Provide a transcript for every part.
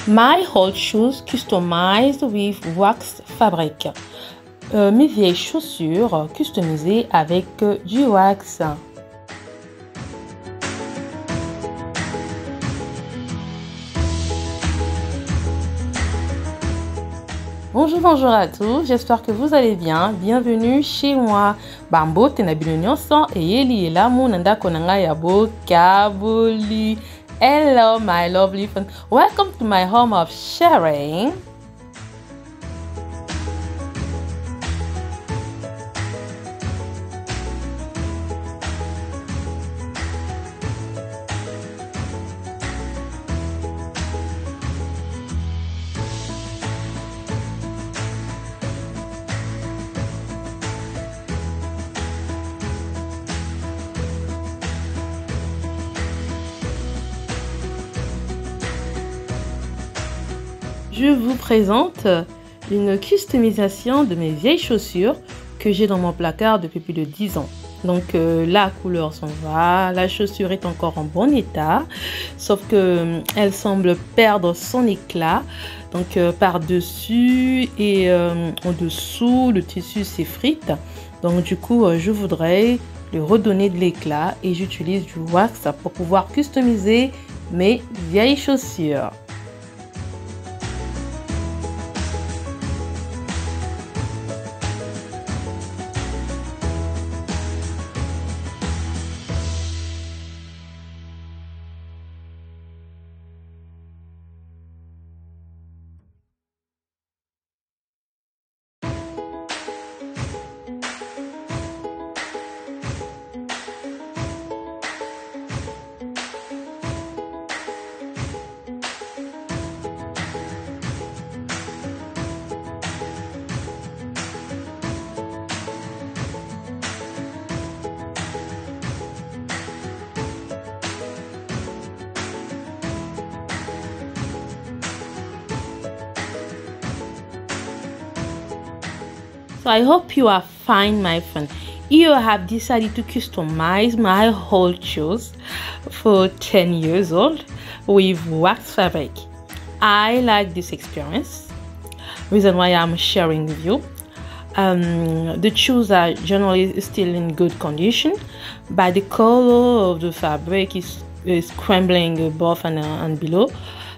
My old shoes customized with wax fabric. Mes vieilles chaussures customisées avec du wax. Bonjour à tous, j'espère que vous allez bien. Bienvenue chez moi. Bambo tenabino nyonso eyeli elamu nanda konanga yabo kabuli. Hello my lovely friends. Welcome to my home of sharing. Je vous présente une customisation de mes vieilles chaussures que j'ai dans mon placard depuis plus de 10 ans. Donc la couleur s'en va, la chaussure est encore en bon état, sauf que elle semble perdre son éclat. Donc par-dessus et en dessous, le tissu s'effrite. Donc du coup, je voudrais lui redonner de l'éclat et j'utilise du wax pour pouvoir customiser mes vieilles chaussures. So I hope you are fine, my friend. You have decided to customize my whole shoes for 10 years old with wax fabric. I like this experience. Reason why I'm sharing with you. The shoes are generally still in good condition, but the color of the fabric is crumbling above and below.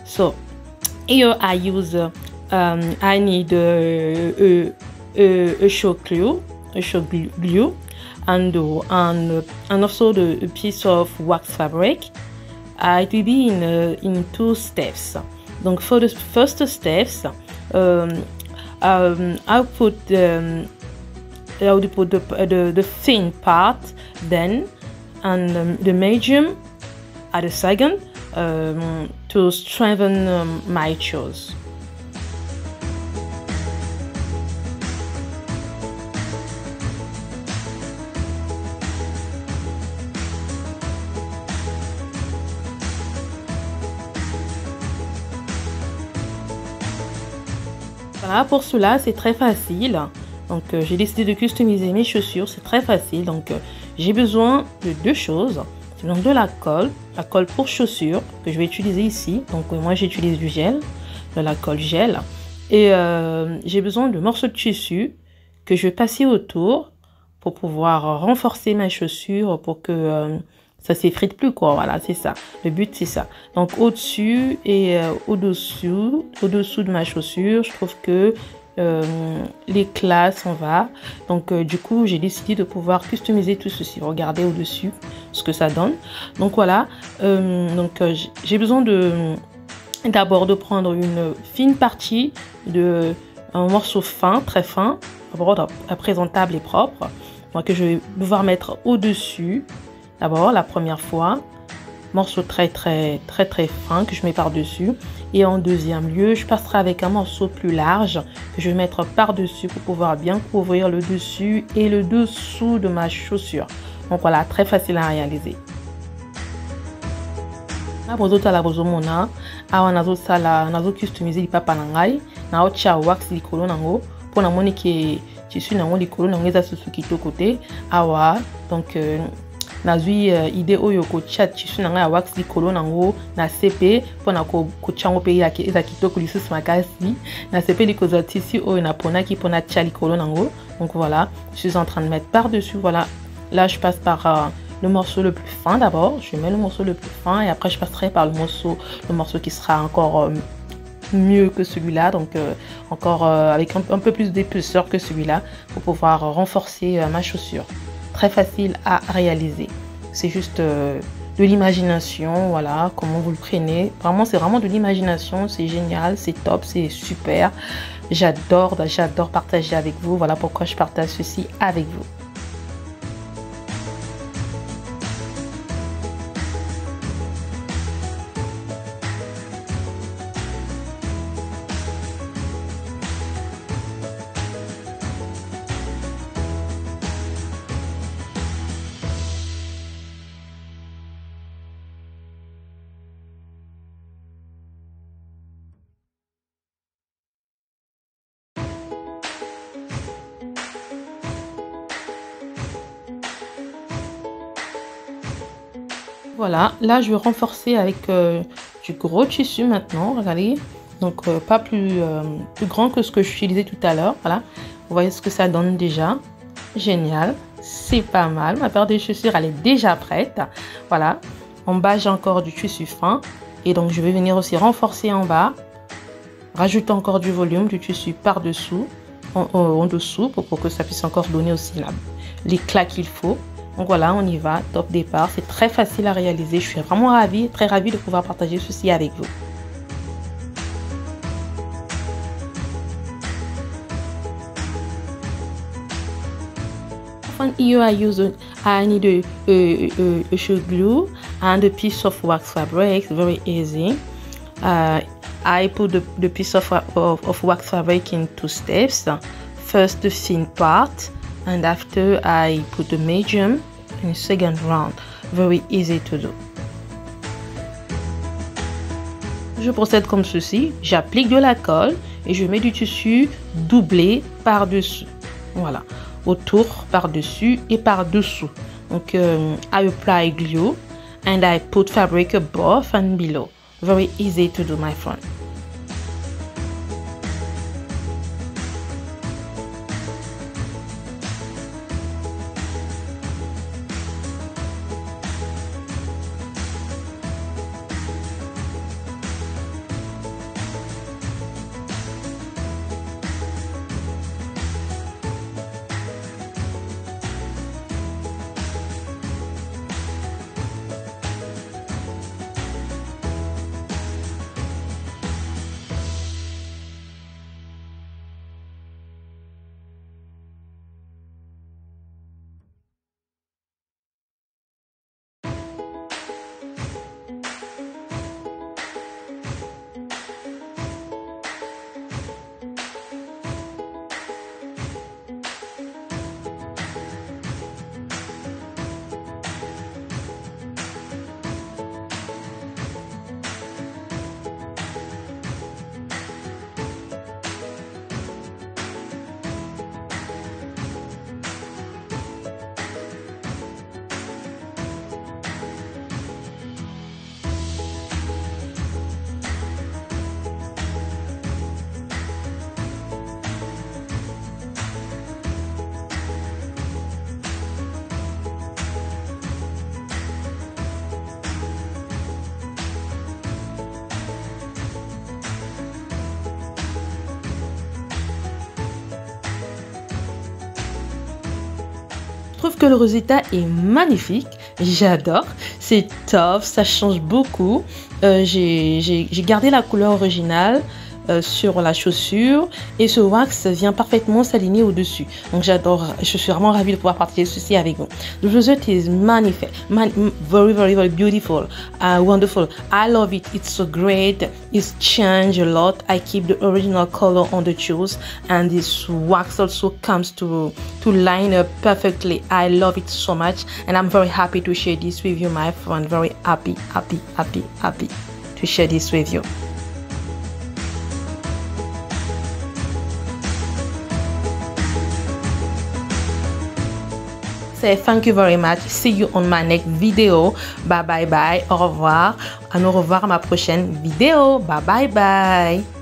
So here I use I need a show glue, and also a piece of wax fabric. It will be in 2 steps. Donc for the first steps, I'll put the thin part then, and the medium at the second to strengthen my shoes. Voilà, pour cela c'est très facile. Donc j'ai décidé de customiser mes chaussures, c'est très facile. Donc j'ai besoin de 2 choses. Donc de la colle pour chaussures que je vais utiliser ici. Donc moi j'utilise du gel, de la colle gel. Et j'ai besoin de morceaux de tissu que je vais passer autour pour pouvoir renforcer ma chaussure pour que ça s'effrite plus, quoi. Voilà, c'est ça. Le but, c'est ça. Donc, au-dessus et au-dessous de ma chaussure, je trouve que l'éclat s'en va. Donc, du coup, j'ai décidé de pouvoir customiser tout ceci. Regardez au-dessus ce que ça donne. Donc, voilà. J'ai besoin d'abord de prendre une fine partie un morceau fin, très fin, présentable et propre. Donc, que je vais devoir mettre au-dessus. D'abord, la première fois, morceau très fin que je mets par-dessus. Et en deuxième lieu, je passerai avec un morceau plus large que je vais mettre par-dessus pour pouvoir bien couvrir le dessus et le dessous de ma chaussure. Donc voilà, très facile à réaliser. Nazo customiser lipapa na ngai na ocha wax likolo nango pona moni ke tissu nango likolo nango eza susu kitoko te awa. Donc nazui idée oyo ko chat tissu nanga ya wax likolo nango na CP pona ko chango pe ya eza kitoko lisusu makasi na CP likoza tissu oyo na ponaki pona tia likolo nango. Donc voilà, je suis en train de mettre par dessus. Voilà, là je passe par le morceau le plus fin d'abord, je mets le morceau le plus fin et après je passerai par le morceau qui sera encore mieux que celui-là, donc encore avec un peu plus d'épaisseur que celui-là pour pouvoir renforcer ma chaussure. Très facile à réaliser, c'est juste de l'imagination, voilà, comment vous le prenez. Vraiment, c'est vraiment de l'imagination, c'est génial, c'est top, c'est super. J'adore partager avec vous, voilà pourquoi je partage ceci avec vous. Voilà, là je vais renforcer avec du gros tissu maintenant, regardez. Donc pas plus grand que ce que j'utilisais tout à l'heure. Voilà, vous voyez ce que ça donne déjà. Génial, c'est pas mal. Ma paire de chaussures, elle est déjà prête. Voilà, en bas j'ai encore du tissu fin. Et donc je vais venir aussi renforcer en bas. Rajouter encore du volume, du tissu par-dessous, en dessous, pour que ça puisse encore donner aussi l'éclat qu'il faut. Donc voilà, on y va, top départ. C'est très facile à réaliser. Je suis vraiment ravie, très ravie de pouvoir partager ceci avec vous. Here I need a shoe glue and a piece of wax fabric. Very easy. I put the piece of wax fabric in 2 steps. First the thin part, and after I put the medium in the second round. Very easy to do. Je procède comme ceci. J'applique de la colle et je mets du tissu doublé par-dessus. Voilà. Autour, par-dessus et par-dessous. Donc, I apply glue and I put fabric above and below. Very easy to do, my friend. Je trouve que le résultat est magnifique, j'adore, c'est top, ça change beaucoup. J'ai gardé la couleur originale sur la chaussure et ce wax vient parfaitement s'aligner au-dessus. Donc j'adore, je suis vraiment ravie de pouvoir partager ceci avec vous. The result is magnifique, very beautiful, wonderful. I love it, it's so great, it's changed a lot. I keep the original color on the shoes and this wax also comes to line up perfectly. I love it so much and I'm very happy to share this with you, my friend. Very happy to share this with you. say thank you very much. See you on my next video. Bye bye bye. Au revoir. À nous revoir à ma prochaine vidéo. Bye bye bye.